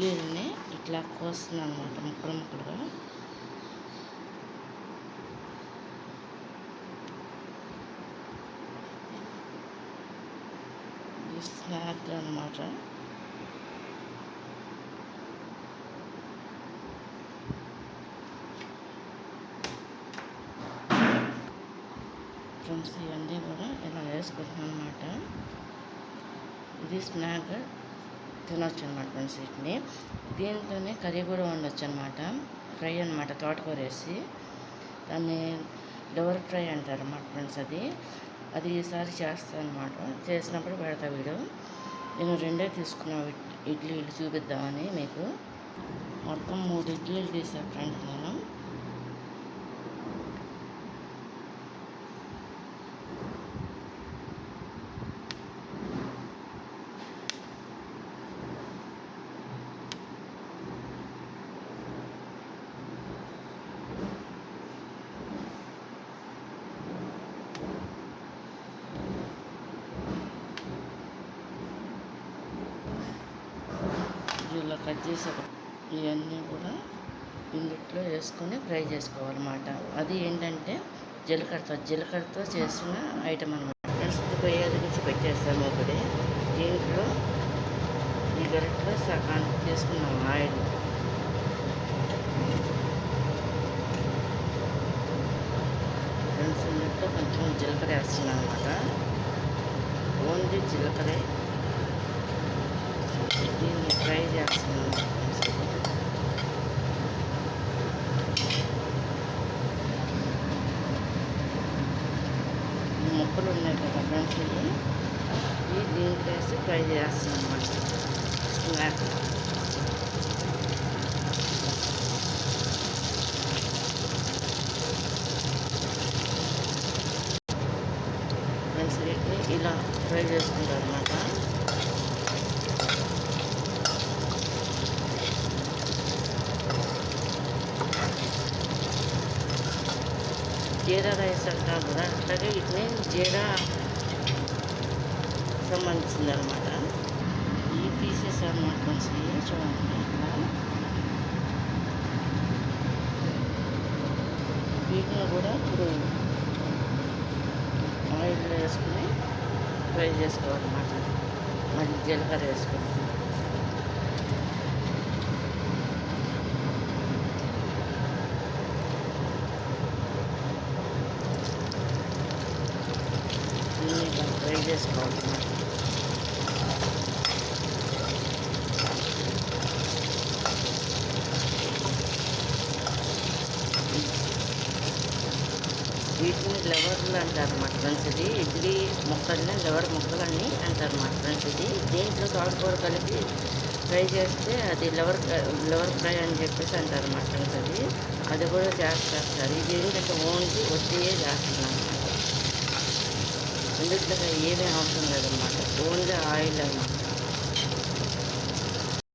ఇడ్లీలని ఇట్లా కోస్తున్నాను అనమాట ముక్కలు ముక్కలుగా. ఇది స్నాక్ అనమాట. ఫ్రెండ్స్ ఇవన్నీ కూడా ఇలా వేసుకుంటున్నాను అనమాట. ఇది స్నాక్ తినొచ్చు అనమాట ఫ్రెండ్స్. వీటిని దీంట్లోనే కర్రీ కూడా వండొచ్చు అనమాట. ఫ్రై అనమాట, తోటకూర వేసి దాన్ని లివర్ ఫ్రై అంటారు అన్నమాట ఫ్రెండ్స్. అది ఈసారి చేస్తాను అనమాట. చేసినప్పుడు పెడతా వీడియో. నేను 2 తీసుకున్నా ఇడ్లీలు చూపిద్దామని మీకు. మొత్తం 3 ఇడ్లీలు తీసాను ఫ్రెండ్స్ నేను. ఇలా కట్ చేసి ఇవన్నీ కూడా ఇందులో వేసుకొని ఫ్రై చేసుకోవాలన్నమాట. అది ఏంటంటే జీలకర్రతో చేసిన ఐటమ్ అనమాట ఫ్రెండ్స్. పొయ్యి పెట్టేస్తాము ఒకటి. దీంట్లో ఈ గరిటలో సగం చేసుకున్నాం ఆయిల్. ఫ్రెండ్స్ ఇందులో కొంచెం జీలకర్ర వేస్తున్నాం అనమాట. ఓన్లీ జీలకర్ర. దీన్ని ఫ్రై చేస్తున్నాను. ముక్కలు ఉన్నాయి కదా ఫ్రెండ్స్, ఇవి దీంట్లో వేసి ఫ్రై చేస్తున్నాను అన్నమాట. స్నాక్ ఫ్రెండ్స్, వీటిని ఇలా ఫ్రై చేసుకుంటారు అన్నమాట. జీరా రైస్ అంటారు కదా, అట్లాగే వీటిని జీరా సంబంధించింది అనమాట. ఈ పీసెస్ అన్నమాట ఫ్రెండ్స్. చూడండి ఇట్లా వీటిని కూడా ఇప్పుడు ఆయిల్లో వేసుకుని ఫ్రై చేసుకోవాలన్నమాట. మళ్ళీ జీలకర్ర వేసుకుని ఫ్రై చేసుకోవాలన్నమాట. వీటిని లెవర్లు అంటారు అన్నమాట ఫ్రెండ్స్. ఇది ఇడ్లీ ముక్కల్ని లెవర్ ముక్కలని అంటారు అన్నమాట ఫ్రెండ్స్. దీంట్లో తోటకూర కలిపి ఫ్రై చేస్తే అది లెవర్ ఫ్రై అని చెప్పేసి అంటారు అన్నమాట ఫ్రెండ్స్. అది కూడా చేస్తారు సార్. ఇది ఏంటంటే ఓన్లీ వడ్డీయే చేస్తున్నాను అన్నమాట. ఇందులో ఏమీ అవసరం లేదన్నమాట. ఓన్లీ ఆయిల్ అన్నమాట.